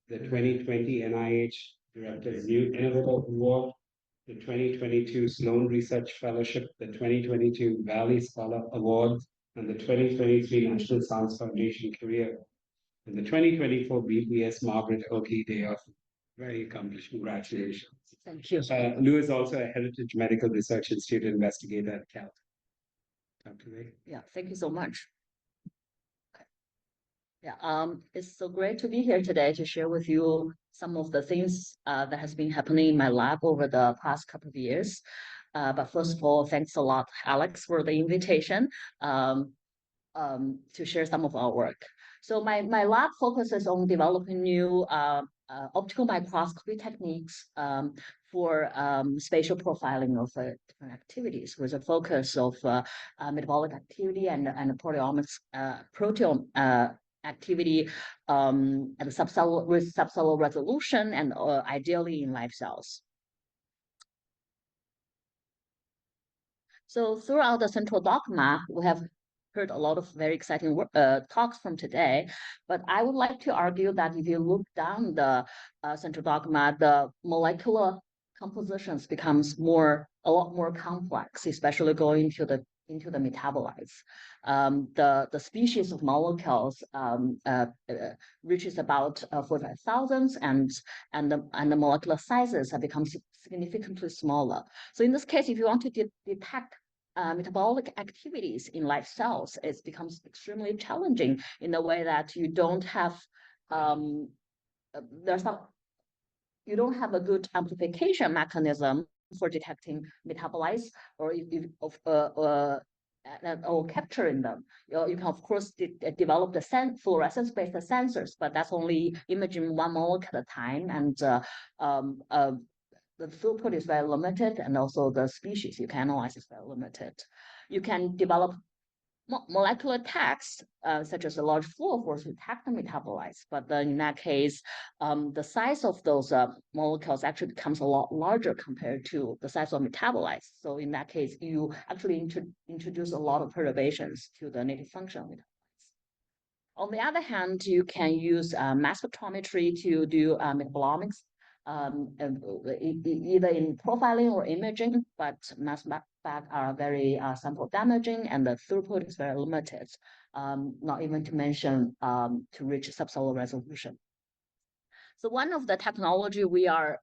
the 2020 NIH Director's New Innovative Award, the 2022 Sloan Research Fellowship, the 2022 Valley Scholar Award, and the 2023 National Science Foundation Career, and the 2024 BPS Margaret Oakley Day Off. Very accomplished. Congratulations. Thank you. Lou is also a Heritage Medical Research Institute investigator at Cal. Dr. Ray. Yeah, thank you so much. Yeah, it's so great to be here today to share with you some of the things that has been happening in my lab over the past couple of years. But first of all, thanks a lot, Alex, for the invitation to share some of our work. So my lab focuses on developing new optical microscopy techniques for spatial profiling of different activities, with a focus of metabolic activity and proteomics, proteome activity at subcellular with subcellular resolution and ideally in live cells. So throughout the central dogma, we have heard a lot of very exciting talks from today, but I would like to argue that if you look down the central dogma, the molecular compositions becomes a lot more complex, especially going into the metabolites. The species of molecules reaches about 45,000, and the molecular sizes have become significantly smaller. So in this case, if you want to detect metabolic activities in live cells, it becomes extremely challenging in the way that you don't have you don't have a good amplification mechanism for detecting metabolites or capturing them. You can of course develop the fluorescence-based sensors, but that's only imaging one molecule at a time, and the throughput is very limited, and also the species you can analyze is very limited. You can develop molecular tags, such as a large fluorophores to detect the metabolites, but then in that case, the size of those molecules actually becomes a lot larger compared to the size of metabolites. So in that case, you actually introduce a lot of perturbations to the native function of metabolites. On the other hand, you can use mass spectrometry to do metabolomics, either in profiling or imaging, but mass spec are very sample damaging, and the throughput is very limited, not even to mention to reach subcellular resolution. So one of the technology we are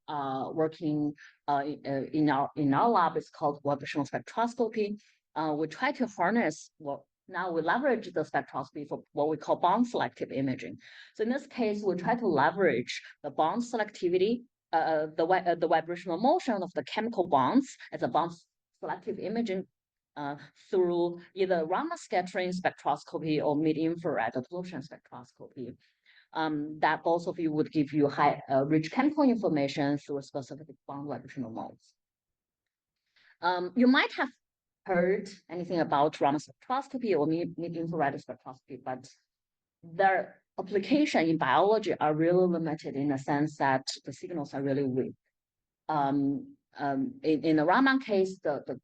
working in our lab is called vibrational spectroscopy. We try to harness now we leverage the spectroscopy for what we call bond-selective imaging. So in this case, we try to leverage the bond selectivity, the vibrational motion of the chemical bonds as a bond-selective imaging through either Raman scattering spectroscopy or mid-infrared absorption spectroscopy. That both of you would give you high rich chemical information through a specific bond vibrational modes. You might have heard anything about Raman spectroscopy or mid-infrared spectroscopy, but their application in biology are really limited in the sense that the signals are really weak. In the Raman case, the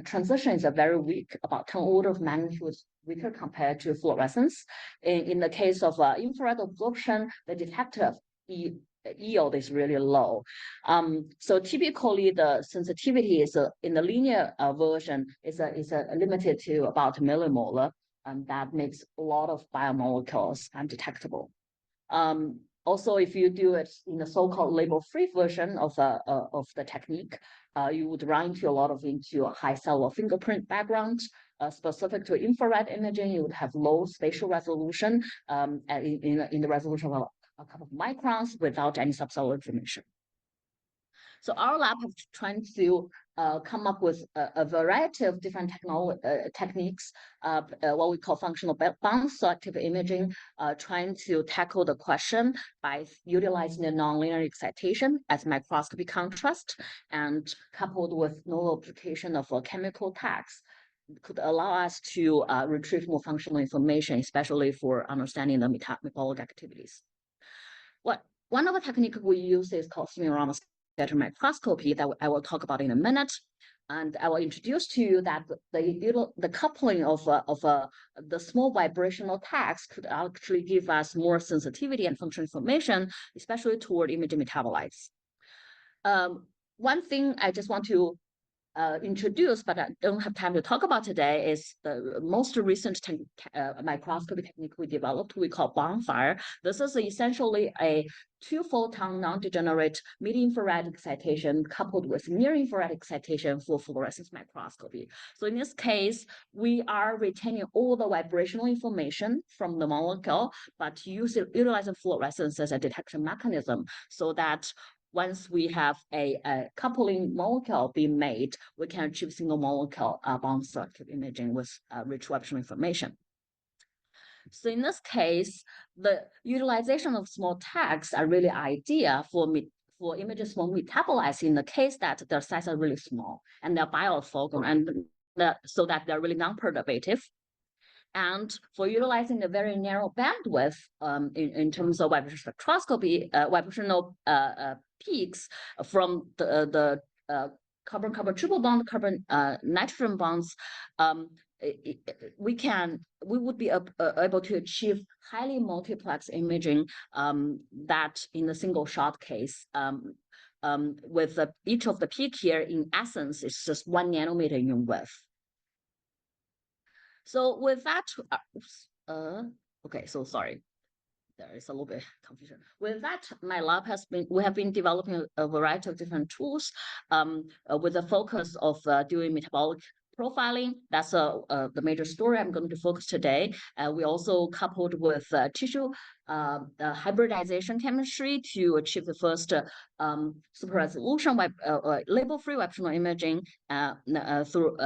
transition is very weak, about 10 order of magnitude weaker compared to fluorescence. In the case of infrared absorption, the detector yield is really low. So typically the sensitivity is in the linear version is limited to about millimole, and that makes a lot of biomolecules undetectable. Also, if you do it in the so-called label-free version of the technique, you would run into a high cellular fingerprint background. Specific to infrared imaging, you would have low spatial resolution in the resolution of a couple of microns without any subcellular information. So our lab has tried to come up with a variety of different techniques, what we call functional bond-selective imaging, trying to tackle the question by utilizing the nonlinear excitation as microscopy contrast, and coupled with no application of chemical tags, could allow us to retrieve more functional information, especially for understanding the metabolic activities. One of the techniques we use is called Raman scatter microscopy that I will talk about in a minute. And I will introduce to you that the coupling of the small vibrational tags could actually give us more sensitivity and function information, especially toward imaging metabolites. One thing I just want to introduce, but I don't have time to talk about today, is the most recent microscopy technique we developed, we call Bonfire. This is essentially a 2-photon non-degenerate mid-infrared excitation coupled with near-infrared excitation for fluorescence microscopy. So in this case, we are retaining all the vibrational information from the molecule, but utilizing fluorescence as a detection mechanism so that once we have a coupling molecule being made, we can achieve single molecule bond-selective imaging with rich vibrational information. So in this case, the utilization of small tags are really ideal for images from metabolites in the case that their size are really small and they're bioorthogonal, and so that they're really non-perturbative. And for utilizing the very narrow bandwidth in terms of vibrational spectroscopy, vibrational peaks from the carbon-carbon triple bond, carbon nitrogen bonds, we would be able to achieve highly multiplex imaging that in a single shot case. With each of the peak here, in essence, it's just 1 nanometer in width. So with that, okay, so sorry, there is a little bit confusion. With that, my lab we have been developing a variety of different tools with the focus of doing metabolic profiling. That's the major story I'm going to focus today. We also coupled with tissue hybridization chemistry to achieve the first super resolution label-free vibrational imaging through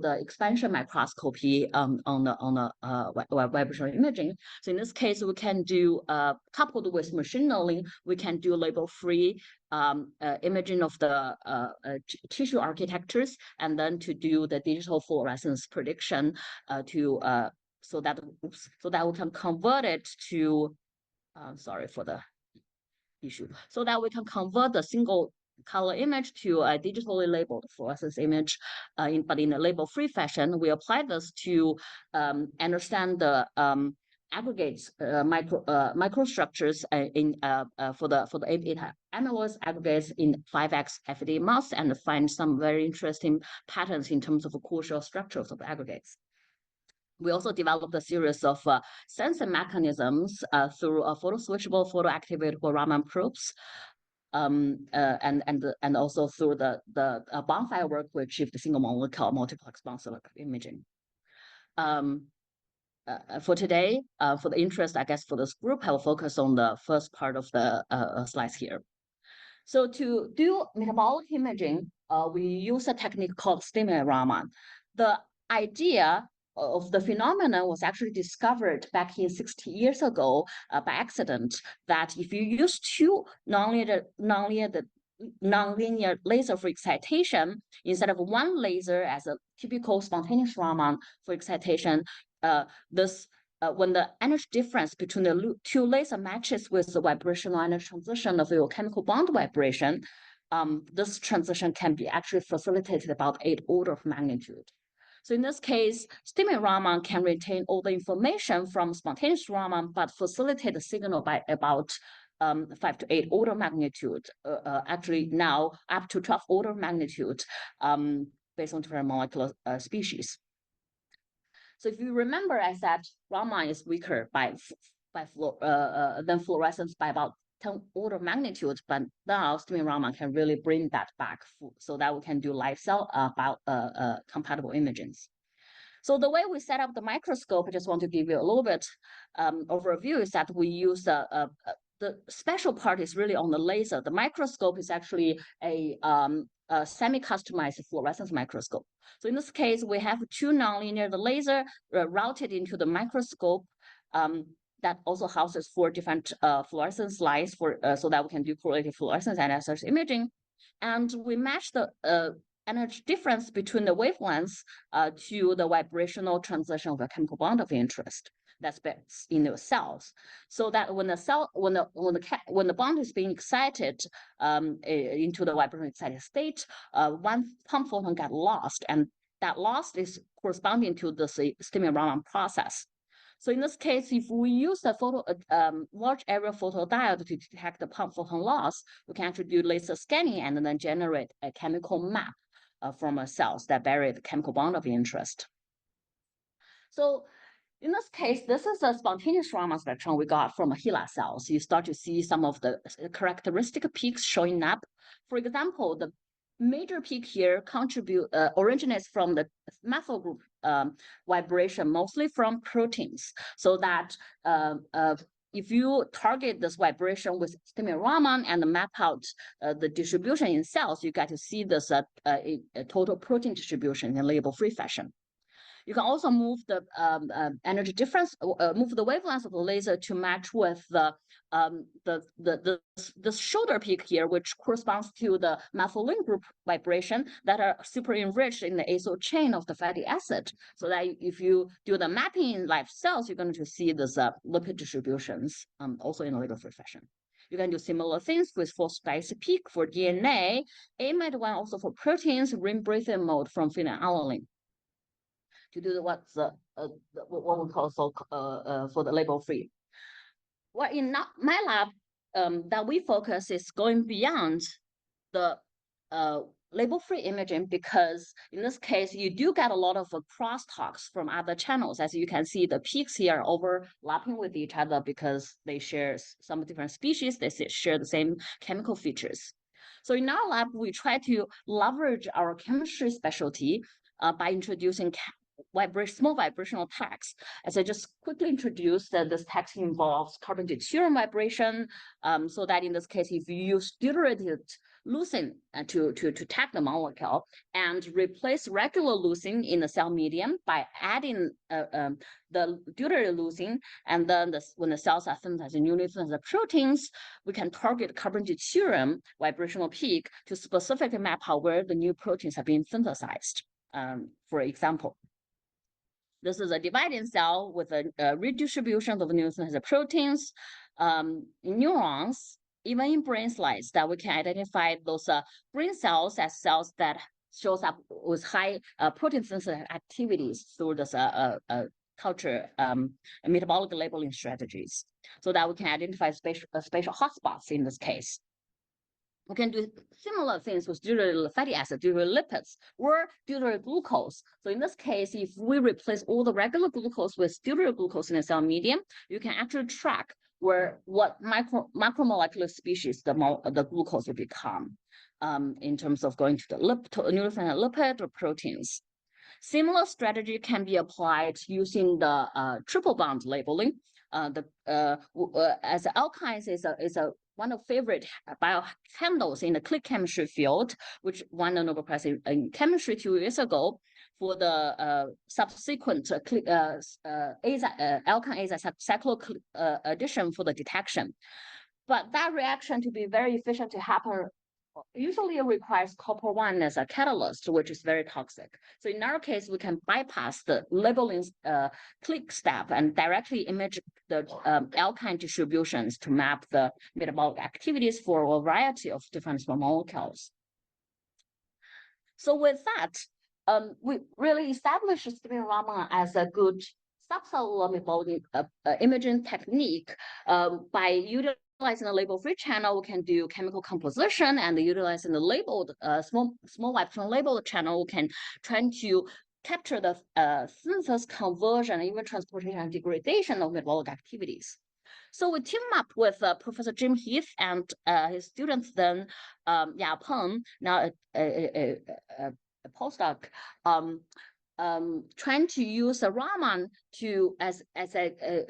the expansion microscopy on the vibrational imaging. So in this case, we can do coupled with machine learning, we can do label-free imaging of the tissue architectures, and then to do the digital fluorescence prediction so that we can convert it to sorry for the issue, so that we can convert the single color image to a digitally labeled fluorescence image, but in a label-free fashion. We apply this to understand the aggregates, microstructures for the beta amyloid aggregates in 5x FD mouse, and find some very interesting patterns in terms of crucial structures of aggregates. We also developed a series of sensing mechanisms through photo-switchable, photo-activatable Raman probes, and also through the Bonfire work, we achieved the single molecule multiplex bond-selective imaging. For today, for the interest, I guess, for this group, I will focus on the first part of the slides here. So to do metabolic imaging, we use a technique called stimuli Raman. The idea of the phenomenon was actually discovered back in 60 years ago by accident, that if you use two nonlinear laser for excitation, instead of one laser as a typical spontaneous Raman for excitation, when the energy difference between the two lasers matches with the vibrational energy transition of your chemical bond vibration, this transition can be actually facilitated about 8 orders of magnitude. So in this case, stimuli Raman can retain all the information from spontaneous Raman, but facilitate the signal by about 5 to 8 order magnitude, actually now up to 12 order magnitude, based on different molecular species. So if you remember, I said Raman is weaker than fluorescence by about 10 order magnitude, but now stimuli Raman can really bring that back so that we can do live cell compatible imagings. So the way we set up the microscope, I just want to give you a little bit overview, is that we use the special part is really on the laser. The microscope is actually a semi-customized fluorescence microscope. So in this case, we have 2 nonlinear laser routed into the microscope that also houses 4 different fluorescence lines so that we can do correlative fluorescence and SRS imaging. And we match the energy difference between the wavelengths to the vibrational transition of a chemical bond of interest. that's in the cells, so that when the bond is being excited into the vibration excited state, one pump photon got lost, and that loss is corresponding to the stimulon process. So in this case, if we use the large area photodiode to detect the pump photon loss, we can actually do laser scanning and then generate a chemical map from cells that vary the chemical bond of interest. So in this case, this is a spontaneous Raman spectrum we got from HeLa cells. You start to see some of the characteristic peaks showing up. For example, the major peak here originates from the methyl group vibration, mostly from proteins. So that if you target this vibration with stimulon and map out the distribution in cells, you get to see this a total protein distribution in label-free fashion. You can also move the energy difference, move the wavelength of the laser to match with the shoulder peak here, which corresponds to the methylene group vibration that are super enriched in the acyl chain of the fatty acid. So that if you do the mapping in live cells, you're going to see these lipid distributions also in a label-free fashion. You can do similar things with phosphatase peak for DNA, AMAT1 also for proteins, ring breathing mode from phenylalanine, to do what we call for the label free. Well, in my lab, that we focus is going beyond the label free imaging, because in this case, you do get a lot of crosstalks from other channels. As you can see, the peaks here are overlapping with each other because they share some different species, they share the same chemical features. So in our lab, we try to leverage our chemistry specialty by introducing small vibrational tags. As I just quickly introduced, this tag involves carbon deuterium vibration, so that in this case, if you use deuterated leucine to tag the molecule and replace regular leucine in the cell medium by adding the deuterated leucine, and then when the cells are synthesizing newly synthesized proteins, we can target carbon deuterium vibrational peak to specifically map out where the new proteins are being synthesized. For example, this is a dividing cell with a redistribution of new synthesized proteins, neurons, even in brain slides, that we can identify those brain cells as cells that shows up with high protein synthesis activities through this culture metabolic labeling strategies, so that we can identify spatial hotspots in this case. We can do similar things with deuterated fatty acid, deuterated lipids, or deuterated glucose. So in this case, if we replace all the regular glucose with deuterated glucose in the cell medium, you can actually track what macromolecular species the glucose will become in terms of going to the lipid or proteins. Similar strategy can be applied using the triple bond labeling. As alkynes is one of favorite biohandles in the click chemistry field, which won the Nobel Prize in chemistry 2 years ago for the subsequent alkyne azacyclic addition for the detection. But that reaction to be very efficient to happen usually requires copper-1 as a catalyst, which is very toxic. So in our case, we can bypass the labeling click step and directly image the alkyne distributions to map the metabolic activities for a variety of different small molecules. So with that, we really established stimulon as a good subcellular metabolic imaging technique by utilizing the label-free channel. We can do chemical composition, and utilizing the labeled small vibration labeled channel, we can try to capture the synthesis, conversion, even transportation and degradation of metabolic activities. So we team up with Professor Jim Heath and his students then, Ya Peng, now a postdoc, trying to use a Raman as a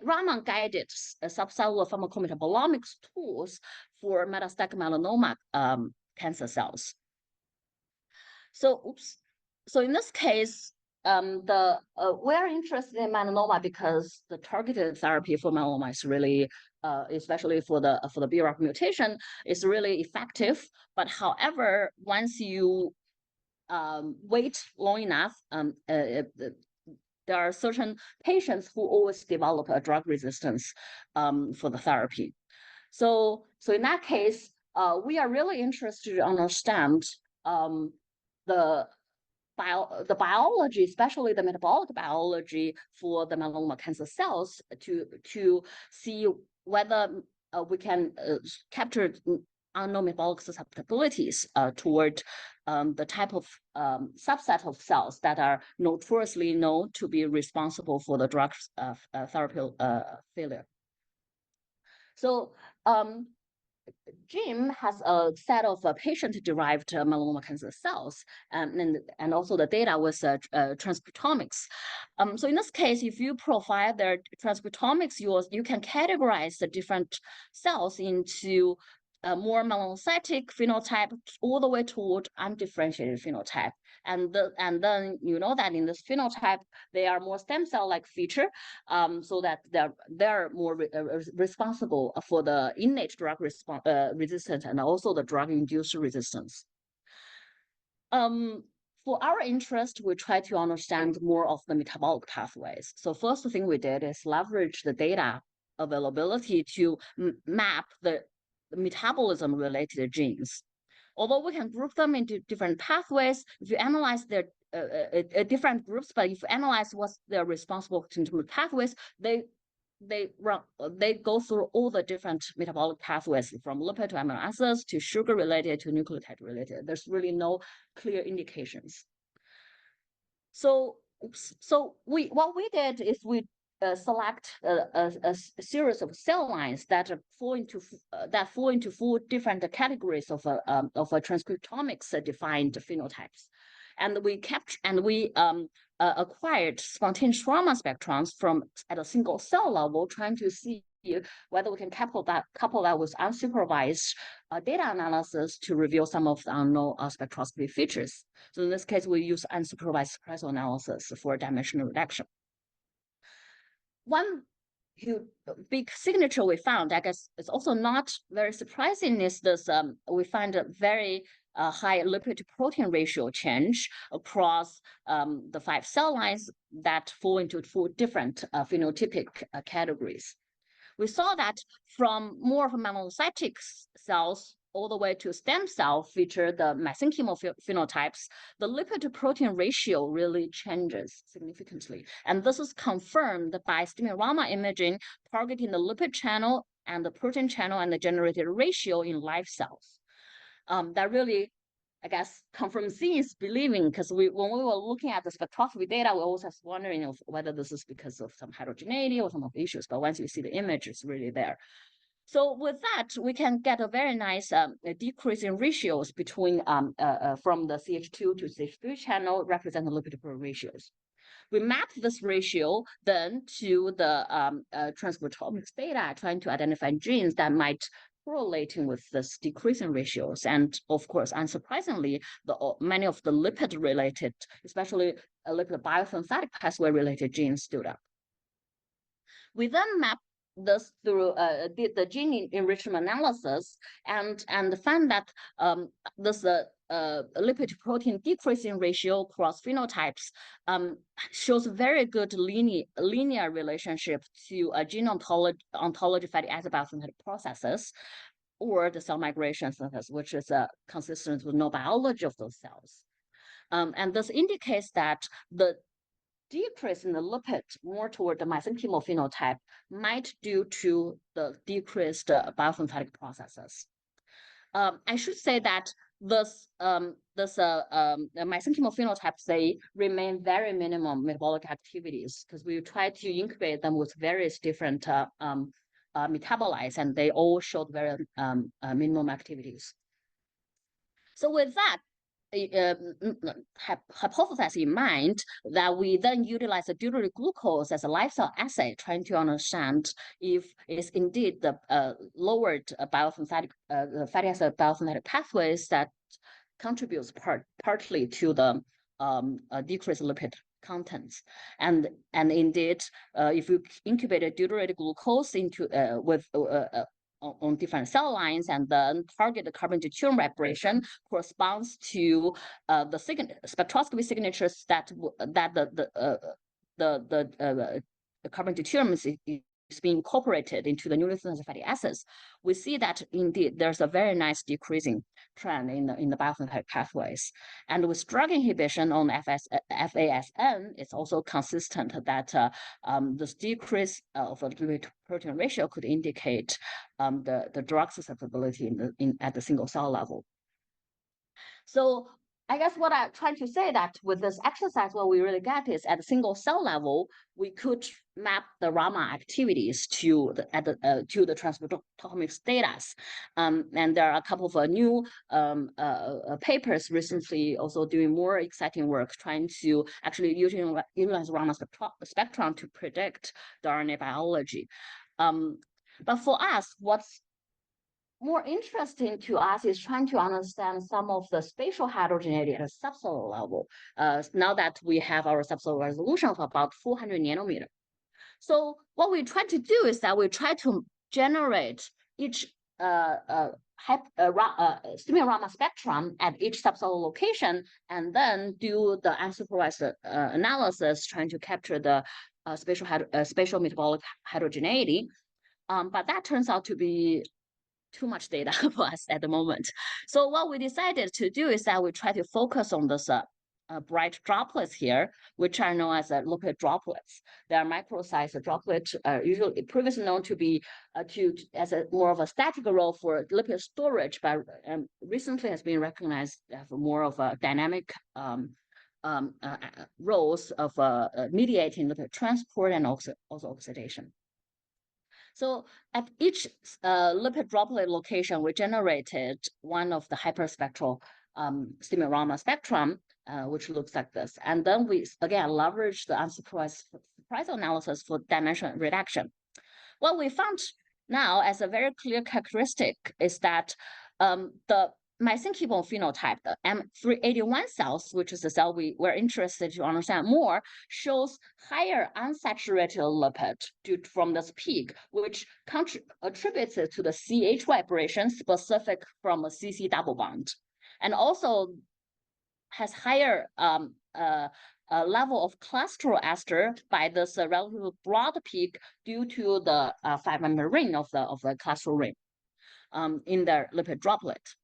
Raman guided subcellular pharmacometabolomics tools for metastatic melanoma cancer cells. So in this case, we're interested in melanoma because the targeted therapy for melanoma is really, especially for the BRAF mutation, is really effective. But however, once you wait long enough, there are certain patients who always develop a drug resistance for the therapy. So in that case, we are really interested to understand the biology, especially the metabolic biology for the melanoma cancer cells, to see whether we can capture unknown metabolic susceptibilities toward the type of subset of cells that are notoriously known to be responsible for the drug therapy failure. So Jim has a set of patient-derived melanoma cancer cells, and also the data with transcriptomics. So in this case, if you profile their transcriptomics, you can categorize the different cells into more melanocytic phenotype all the way toward undifferentiated phenotype. And then you know that in this phenotype, they are more stem cell-like feature, so that they're more responsible for the innate drug resistance and also the drug-induced resistance. For our interest, we try to understand more of the metabolic pathways. So first thing we did is leverage the data availability to map the metabolism-related genes. Although we can group them into different pathways, if you analyze their different groups, but if you analyze what they're responsible to pathways, they go through all the different metabolic pathways, from lipid to amino acids to sugar related to nucleotide related. There's really no clear indications. So what we did is we select a series of cell lines that fall into 4 different categories of transcriptomics defined phenotypes, and we acquired spontaneous trauma spectrons at a single cell level, trying to see whether we can couple that with unsupervised data analysis to reveal some of the unknown spectroscopy features. So in this case, we use unsupervised suppressor analysis for dimensional reduction. One big signature we found, I guess it's also not very surprising, is this we find a very high lipid to protein ratio change across the 5 cell lines that fall into 4 different phenotypic categories. We saw that from more of melanocytic cells all the way to stem cell feature, the mesenchymal phenotypes, the lipid to protein ratio really changes significantly. And this is confirmed by spinorama imaging targeting the lipid channel and the protein channel and the generated ratio in live cells. That really, I guess, confirms seeing is believing, because when we were looking at the spectroscopy data, we always was wondering whether this is because of some heterogeneity or some of the issues, but once you see the image, it's really there. So with that, we can get a very nice decrease in ratios between from the CH2 to CH3 channel represent the lipid ratios. We map this ratio then to the transcriptomics data, trying to identify genes that might correlating with this decreasing ratios. And of course, unsurprisingly, many of the lipid-related, especially lipid biosynthetic pathway-related genes stood up. We then mapped this through did the gene enrichment analysis and found that this lipid protein decreasing ratio across phenotypes shows very good linear relationship to gene ontology fatty acid biosynthetic processes or the cell migration synthesis, which is consistent with no biology of those cells. And this indicates that the decrease in the lipid more toward the mesenchymal phenotype might due to the decreased biosynthetic processes. I should say that this mesenchymal phenotypes, they remain very minimum metabolic activities because we try to incubate them with various different metabolites, and they all showed very minimum activities. So with that hypothesis in mind, that we then utilize the deuterated glucose as a lifestyle assay, trying to understand if it's indeed the lowered biosynthetic fatty acid biosynthetic pathways that contributes partly to the decreased lipid contents. And indeed, if you incubate a deuterated glucose into on different cell lines and then target the carbon to tumor aberration corresponds to the spectroscopy signatures that carbon deuterium is being incorporated into the newly synthesized fatty acids, we see that indeed there's a very nice decreasing trend in the biosynthetic pathways. And with drug inhibition on FASN, it's also consistent that this decrease of the lipid protein ratio could indicate the drug susceptibility at the single cell level. So I guess what I'm trying to say that with this exercise, what we really get is at the single cell level, we could map the RAMA activities to the transcriptomic status. And there are a couple of new papers recently also doing more exciting work, trying to actually utilize RAMA spectrum to predict the RNA biology. But for us, what's more interesting to us is trying to understand some of the spatial heterogeneity at a subcellular level, now that we have our subcellular resolution of about 400 nanometer. So what we try to do is that we try to generate each stimulus RAMA spectrum at each subcellular location, and then do the unsupervised analysis, trying to capture the spatial metabolic heterogeneity. But that turns out to be too much data for us at the moment. So what we decided to do is that we try to focus on this bright droplets here, which are known as lipid droplets. They are micro-sized droplets, usually previously known to be as more of a static role for lipid storage, but recently has been recognized as more of a dynamic roles of mediating lipid transport and also oxidation. So at each lipid droplet location, we generated one of the hyperspectral stimulus RAMA spectrum, which looks like this. And then we, again, leverage the unsupervised analysis for dimension reduction. What we found now as a very clear characteristic is that the mesenchymal phenotype, the M381 cells, which is the cell we're interested to understand more, shows higher unsaturated lipid from this peak, which attributes it to the CH vibration specific from a CC double bond, and also has higher level of cholesterol ester by this relatively broad peak due to the 5-member ring of the cholesterol ring in their lipid droplet.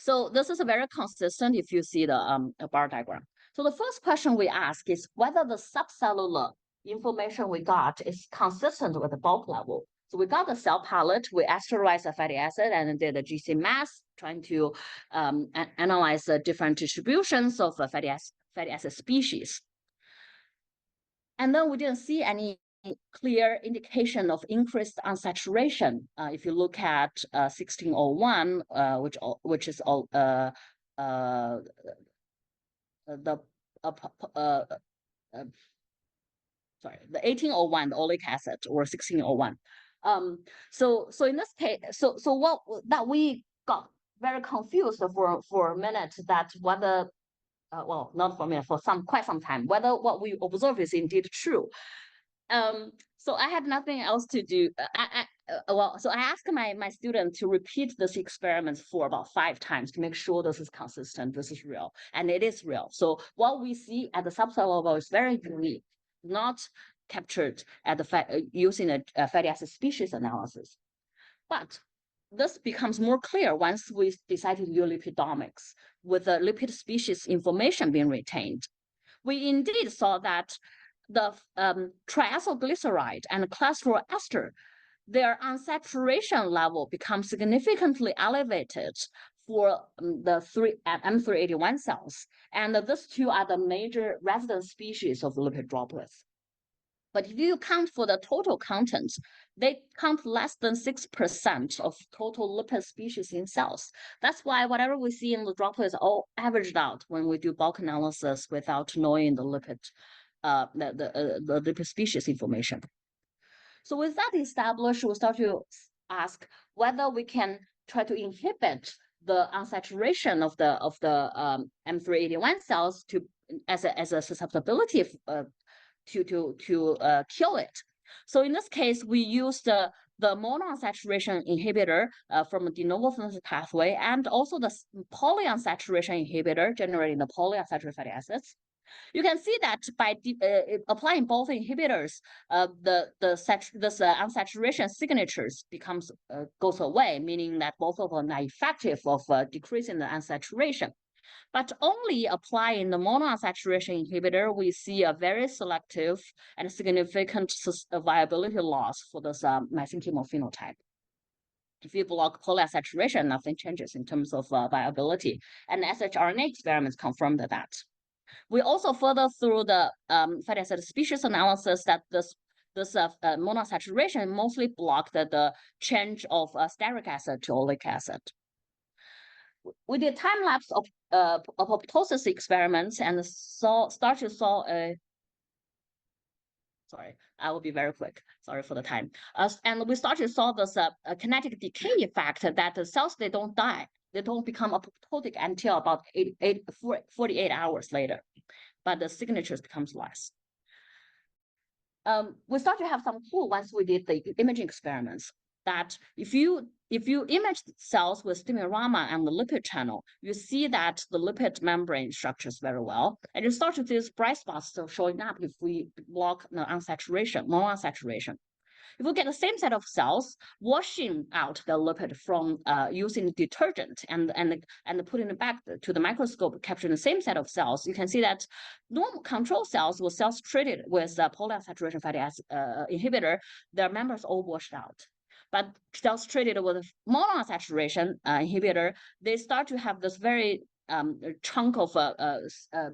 So this is a very consistent if you see the bar diagram. So the first question we ask is whether the subcellular information we got is consistent with the bulk level. So we got the cell palette, we asterized the fatty acid and did a GC mass, trying to analyze the different distributions of fatty acid species. And then we didn't see any clear indication of increased unsaturation. If you look at 1601, which is the 1801, the oleic acid, or 1601. So in this case, so what that we got very confused for a minute that whether well, not for a minute, for quite some time, whether what we observe is indeed true. So I had nothing else to do. So I asked my student to repeat this experiment for about 5 times to make sure this is consistent, this is real, and it is real. So what we see at the subcell level is very unique, not captured at the using a fatty acid species analysis. But this becomes more clear once we decided to do lipidomics with the lipid species information being retained. We indeed saw that the triacylglyceride and cholesterol ester, their unsaturation level becomes significantly elevated for the M381 cells. And these two are the major resident species of lipid droplets. But if you count for the total content, they count less than 6% of total lipid species in cells. That's why whatever we see in the droplets all averaged out when we do bulk analysis without knowing the lipid the lipid species information. So with that established, we'll start to ask whether we can try to inhibit the unsaturation of the M381 cells as a susceptibility to kill it. So in this case, we used the monounsaturation inhibitor from the de novo synthesis pathway, and also the polyunsaturation inhibitor generating the polyunsaturated fatty acids. You can see that by applying both inhibitors, this unsaturation signatures goes away, meaning that both of them are effective of decreasing the unsaturation. But only applying the monounsaturation inhibitor, we see a very selective and significant viability loss for this mesenchymal phenotype. If you block polyunsaturation, nothing changes in terms of viability. And shRNA experiments confirmed that. We also further through the fatty acid species analysis that this monounsaturation mostly blocked the change of stearic acid to oleic acid. We did time lapse of apoptosis experiments and start to saw a. Sorry, I will be very quick. Sorry for the time. And we started to saw this kinetic decay effect that the cells, they don't die. They don't become apoptotic until about 48 hours later, but the signatures becomes less. We start to have some clue once we did the imaging experiments that if you image cells with stimulorama and the lipid channel, you see that the lipid membrane structures very well, and you start to see these bright spots showing up if we block the unsaturation, monounsaturation. If we get the same set of cells, washing out the lipid from using detergent and putting it back to the microscope, capturing the same set of cells, you can see that normal control cells were cells treated with polyunsaturation fatty acid inhibitor, their members all washed out. But cells treated with monounsaturation inhibitor, they start to have this very chunk of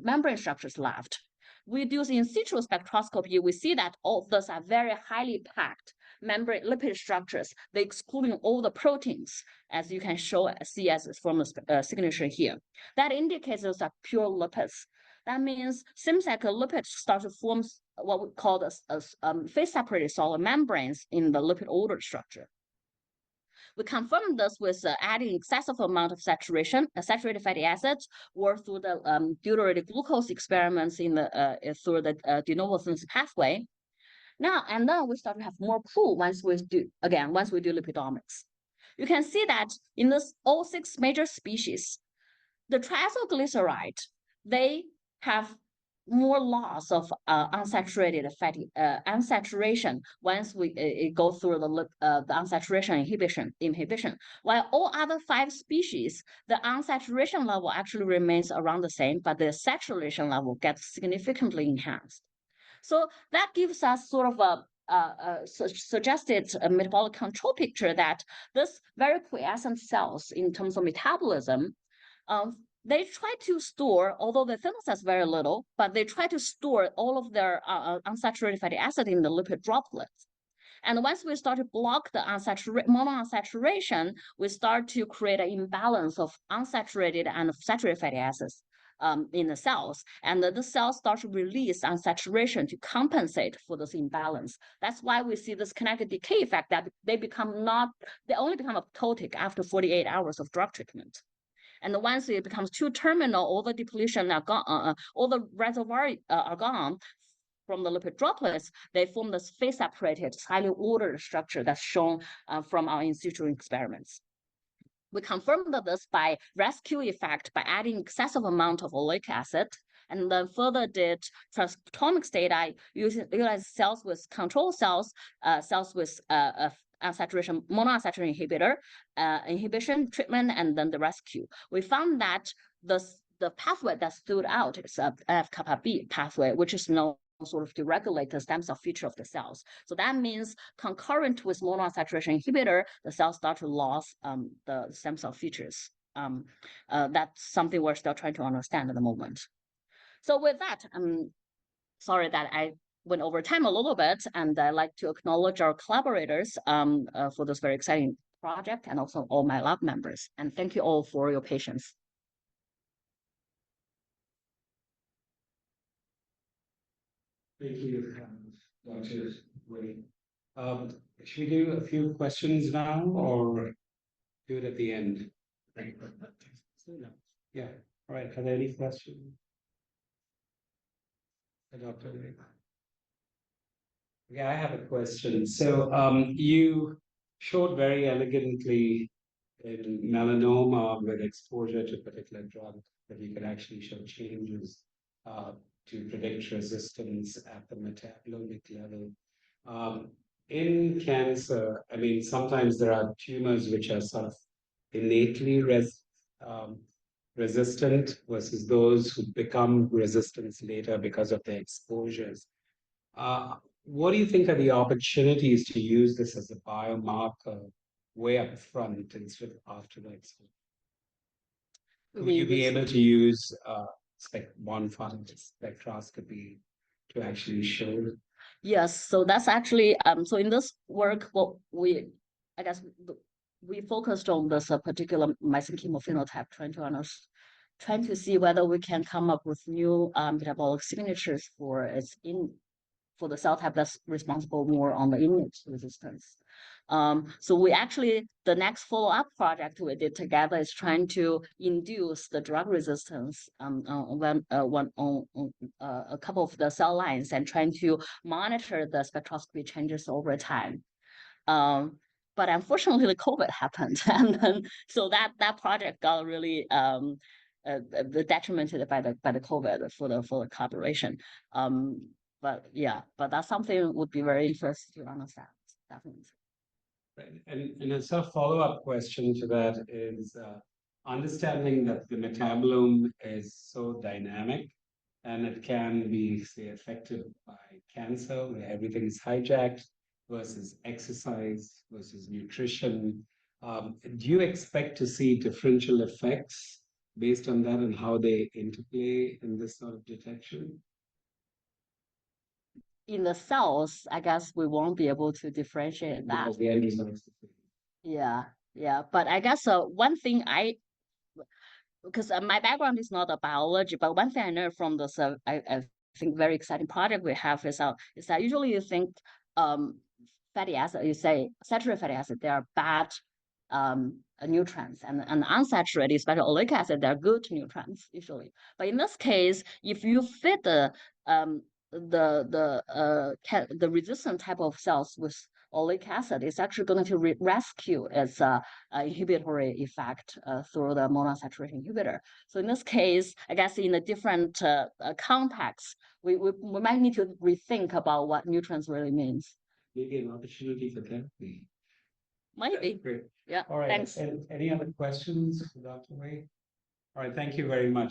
membrane structures left. We do in situ spectroscopy, we see that all those are very highly packed membrane lipid structures. They excluding all the proteins, as you can see as from the signature here. That indicates those are pure lipids. That means seems like a lipid start to form what we call phase-separated solid membranes in the lipid ordered structure. We confirmed this with adding excessive amount of saturated fatty acids, or through the deuterated glucose experiments in the through the de novo synthesis pathway. Now and then we start to have more clue once we do lipidomics. You can see that in this all 6 major species, the triacylglyceride, they have more loss of unsaturated fatty unsaturation once we go through the unsaturation inhibition. While all other 5 species, the unsaturation level actually remains around the same, but the saturation level gets significantly enhanced. So that gives us sort of a suggested metabolic control picture that this very quiescent cells in terms of metabolism, they try to store, although the thermostat is very little, but they try to store all of their unsaturated fatty acid in the lipid droplets. And once we start to block the monounsaturation, we start to create an imbalance of unsaturated and saturated fatty acids in the cells. And the cells start to release unsaturation to compensate for this imbalance. That's why we see this kinetic decay effect that they only become apoptotic after 48 hours of drug treatment. And once it becomes too terminal, all the depletion are gone, all the reservoir are gone from the lipid droplets, they form this phase-separated, highly ordered structure that's shown from our in situ experiments. We confirmed this by rescue effect by adding excessive amount of oleic acid, and then further did transcriptomics data using cells with control cells, cells with monounsaturation inhibitor inhibition treatment, and then the rescue. We found that the pathway that stood out is a FKB pathway, which is known sort of to regulate the stem cell feature of the cells. So that means concurrent with monounsaturation inhibitor, the cells start to lose the stem cell features. That's something we're still trying to understand at the moment. So with that, I'm sorry that I went over time a little bit, and I'd like to acknowledge our collaborators for this very exciting project, and also all my lab members. And thank you all for your patience. Thank you, Dr. Wei. Should we do a few questions now, or do it at the end? Yeah. All right. Are there any questions? Dr. Wei. Yeah, I have a question. So you showed very elegantly in melanoma with exposure to a particular drug that you could actually show changes to predict resistance at the metabolomic level. In cancer, I mean, sometimes there are tumors which are sort of innately resistant versus those who become resistant later because of their exposures. What do you think are the opportunities to use this as a biomarker way up front instead of afterwards? Would you be able to use Bond-Selective spectroscopy to actually show? Yes, so that's actually so in this work, what we I guess we focused on this particular mesenchymal phenotype, trying to see whether we can come up with new metabolic signatures for the cell type that's responsible more on the innate resistance. So we actually, the next follow-up project we did together is trying to induce the drug resistance on a couple of the cell lines and trying to monitor the spectroscopy changes over time. But unfortunately, the COVID happened, and then so that project got really detrimented by the COVID for the collaboration. But yeah, but that's something would be very interesting to understand, definitely. Right. And a sort of follow-up question to that is understanding that the metabolome is so dynamic and it can be, say, affected by cancer, where everything is hijacked, versus exercise, versus nutrition. Do you expect to see differential effects based on that and how they interplay in this sort of detection? In the cells, I guess we won't be able to differentiate that. Because the end result is the same. Yeah. But I guess one thing because my background is not a biology, but one thing I know from this, I think very exciting project we have is that usually you think fatty acid, you say saturated fatty acid, they are bad nutrients, and unsaturated, especially oleic acid, they're good nutrients usually. But in this case, if you feed the resistant type of cells with oleic acid, it's actually going to rescue its inhibitory effect through the monosaturated inhibitor. So in this case, I guess in a different context, we might need to rethink about what nutrients really means. Maybe an opportunity for therapy. Maybe. Great. Yeah. All right. Thanks. And any other questions for Dr. Wei? All right. Thank you very much.